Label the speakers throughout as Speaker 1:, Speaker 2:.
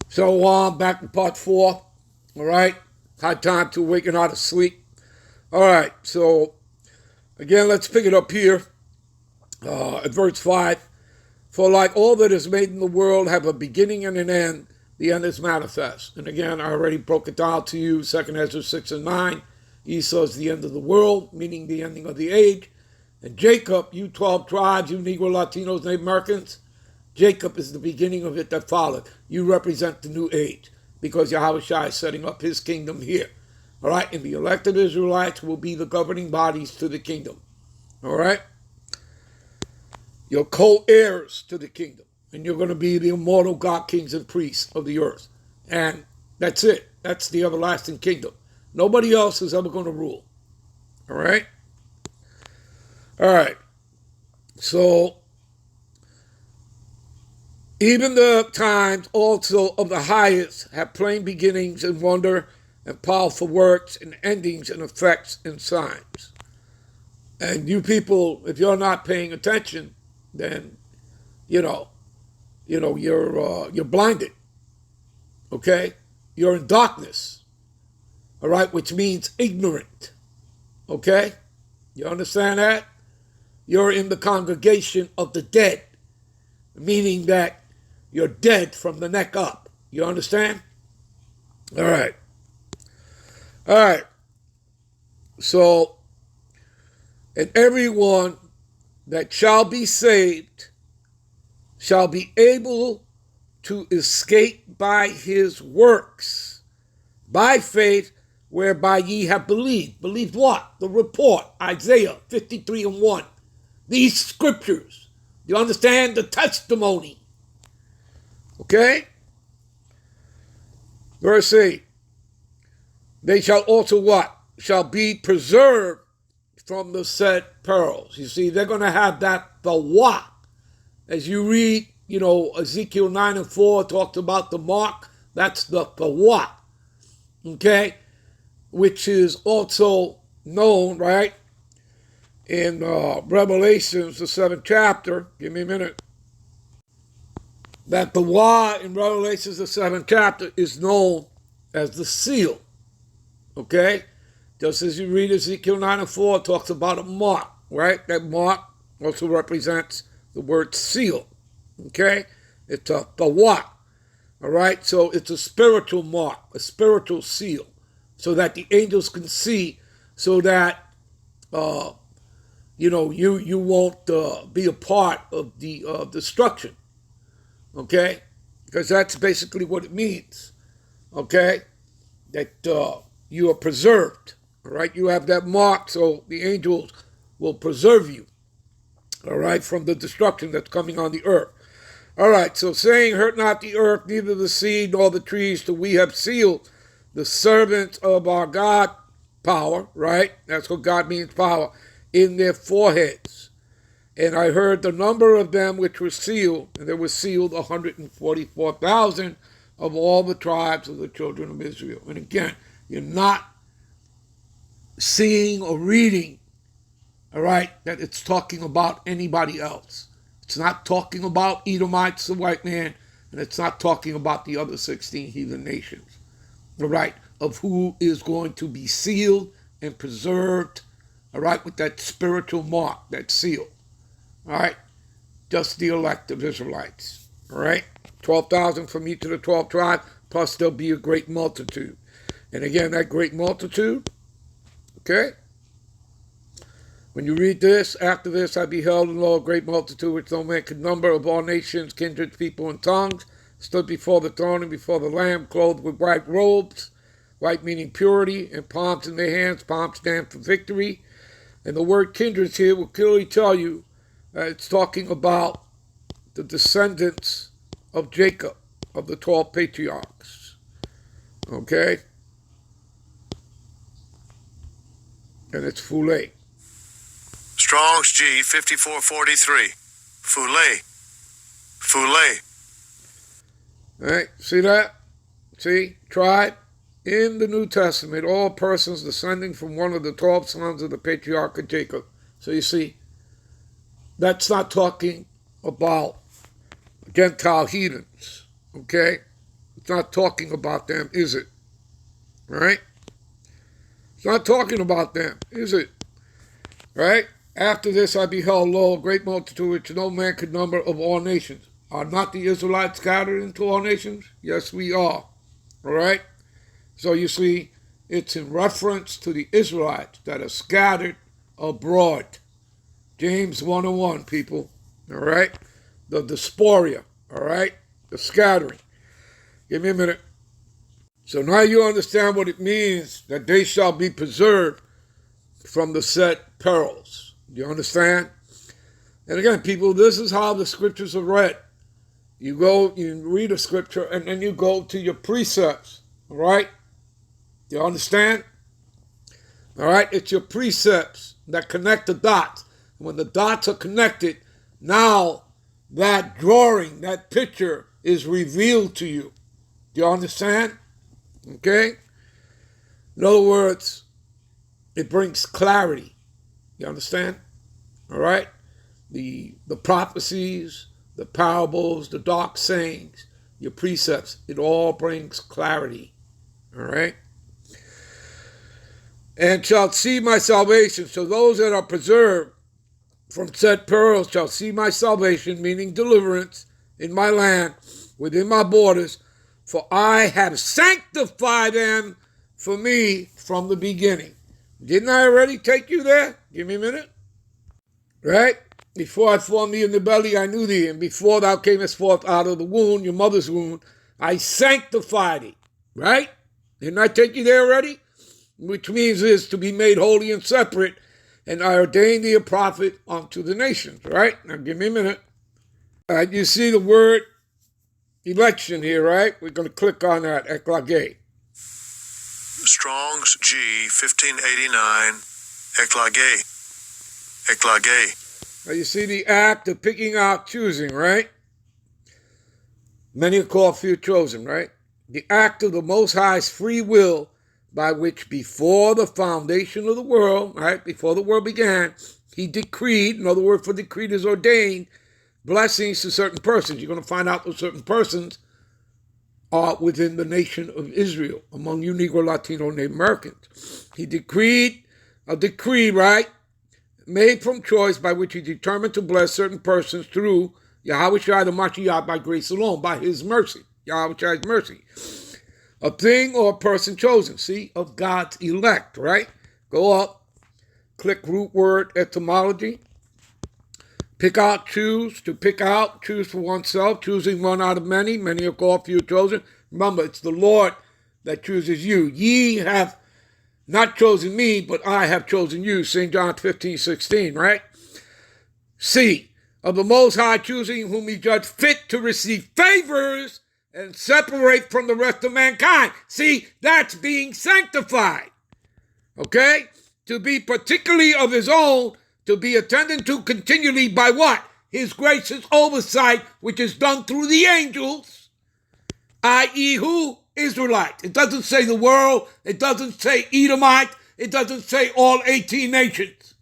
Speaker 1: So back to part 4. All right. High time to waken out of sleep. All right. So again, let's pick it up here at verse 5. For like all that is made in the world have a beginning and an end, the end is manifest. And again, I already broke it down to you, 2nd Ezra 6 and 9. Esau is the end of the world, meaning the ending of the age. And Jacob, you 12 tribes, you Negro, Latinos, Native Americans, Jacob is the beginning of it that followed. You represent the new age because Yahushua is setting up his kingdom here. All right, and the elected Israelites will be the governing bodies to the kingdom. All right? You're co-heirs to the kingdom, and you're going to be the immortal God, kings, and priests of the earth. And that's it. That's the everlasting kingdom. Nobody else is ever going to rule. All right? All right. So, even the times also of the highest have plain beginnings and wonder and powerful works and endings and effects and signs. And you people, if you're not paying attention, then you're blinded. Okay, you're in darkness. All right, which means ignorant. Okay, you understand that? You're in the congregation of the dead, meaning that you're dead from the neck up. You understand? All right. All right. So, and everyone that shall be saved shall be able to escape by his works, by faith, whereby ye have believed. Believed what? The report, Isaiah 53 and 1. These scriptures. You understand? The testimony. Okay? Verse 8. They shall also what? Shall be preserved from the said perils. You see, they're going to have that, the what. As you read, Ezekiel 9 and 4 talks about the mark. That's the what. Okay? Which is also known, right? In Revelations, the 7th chapter. Give me a minute. That the what in Revelations, the 7th chapter, is known as the seal. Okay? Just as you read Ezekiel 9 and 4, it talks about a mark, right? That mark also represents the word seal. Okay? It's the what. All right? So it's a spiritual mark, a spiritual seal, so that the angels can see, so that you won't be a part of the destruction. Okay? Because that's basically what it means. Okay? That you are preserved. All right? You have that mark, so the angels will preserve you. All right? From the destruction that's coming on the earth. All right, so saying, hurt not the earth, neither the seed nor the trees, till we have sealed the servants of our God, power, right? That's what God means, power, in their foreheads. And I heard the number of them which were sealed, and there were sealed 144,000 of all the tribes of the children of Israel. And again, you're not seeing or reading, all right, that it's talking about anybody else. It's not talking about Edomites, the white man, and it's not talking about the other 16 heathen nations, all right, of who is going to be sealed and preserved, all right, with that spiritual mark, that seal, all right, just the elect of Israelites, all right, 12,000 from each of the 12 tribes, plus there'll be a great multitude. And again, that great multitude, okay, when you read this, after this I beheld and lo, a great multitude which no man could number, of all nations, kindreds, people, and tongues, stood before the throne and before the Lamb, clothed with white robes, white meaning purity, and palms in their hands. Palms stand for victory. And the word kindreds here will clearly tell you it's talking about the descendants of Jacob, of the 12 patriarchs. Okay? And it's Fule.
Speaker 2: Strong's G 5443. Fule.
Speaker 1: All right, see that? See? Tribe. In the New Testament, all persons descending from one of the 12 sons of the patriarch of Jacob. So you see, that's not talking about Gentile heathens, okay? It's not talking about them, is it? Right? It's not talking about them, is it? Right? After this I beheld, lo, a great multitude which no man could number of all nations. Are not the Israelites scattered into all nations? Yes, we are. All right? So you see, it's in reference to the Israelites that are scattered abroad. James 1:1, people. All right? The dysphoria. All right? The scattering. Give me a minute. So now you understand what it means that they shall be preserved from the said perils. Do you understand? And again, people, this is how the scriptures are read. You go, you read a scripture, and then you go to your precepts. All right? Do you understand? All right? It's your precepts that connect the dots. When the dots are connected, now that drawing, that picture is revealed to you. Do you understand? Okay? In other words, it brings clarity. You understand? All right? The prophecies, the parables, the dark sayings, your precepts, it all brings clarity. All right? And shall see my salvation. So those that are preserved from said perils shall see my salvation, meaning deliverance, in my land, within my borders, for I have sanctified them for me from the beginning. Didn't I already take you there? Give me a minute. Right? Before I formed thee in the belly, I knew thee, and before thou camest forth out of the womb, your mother's womb, I sanctified thee. Right? Didn't I take you there already? Which means is to be made holy and separate, and I ordained thee a prophet unto the nations. Right? Now give me a minute. All right, you see the word election here, right? We're going to click on that, eklage.
Speaker 2: Strong's G 1589. Eklage. Eklage.
Speaker 1: Now you see the act of picking out, choosing, right? Many are called, few chosen, right? The act of the Most High's free will by which before the foundation of the world, right, before the world began, he decreed, another word for decreed is ordained, blessings to certain persons. You're going to find out those certain persons are within the nation of Israel, among you Negro, Latino, Native Americans. He decreed a decree, right, made from choice by which he determined to bless certain persons through Yahweh Shai the Mashiach by grace alone, by his mercy, Yahweh Shai's mercy. A thing or a person chosen, see, of God's elect, right? Go up, click root word etymology, pick out, choose, to pick out, choose for oneself, choosing one out of many, many are called, few chosen. Remember, it's the Lord that chooses you. Ye have not chosen me, but I have chosen you, St. John 15:16, right? C, of the Most High choosing whom he judged fit to receive favors and separate from the rest of mankind. See, that's being sanctified. Okay? To be particularly of his own, to be attended to continually by what? His gracious oversight, which is done through the angels, i.e. who? Israelite. It doesn't say the world. It doesn't say Edomite. It doesn't say all 18 nations.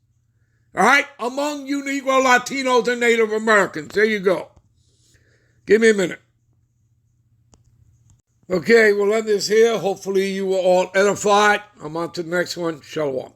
Speaker 1: All right? Among you Negro, Latinos, and Native Americans. There you go. Give me a minute. Okay, we'll end this here. Hopefully you were all edified. I'm on to the next one. Shalom.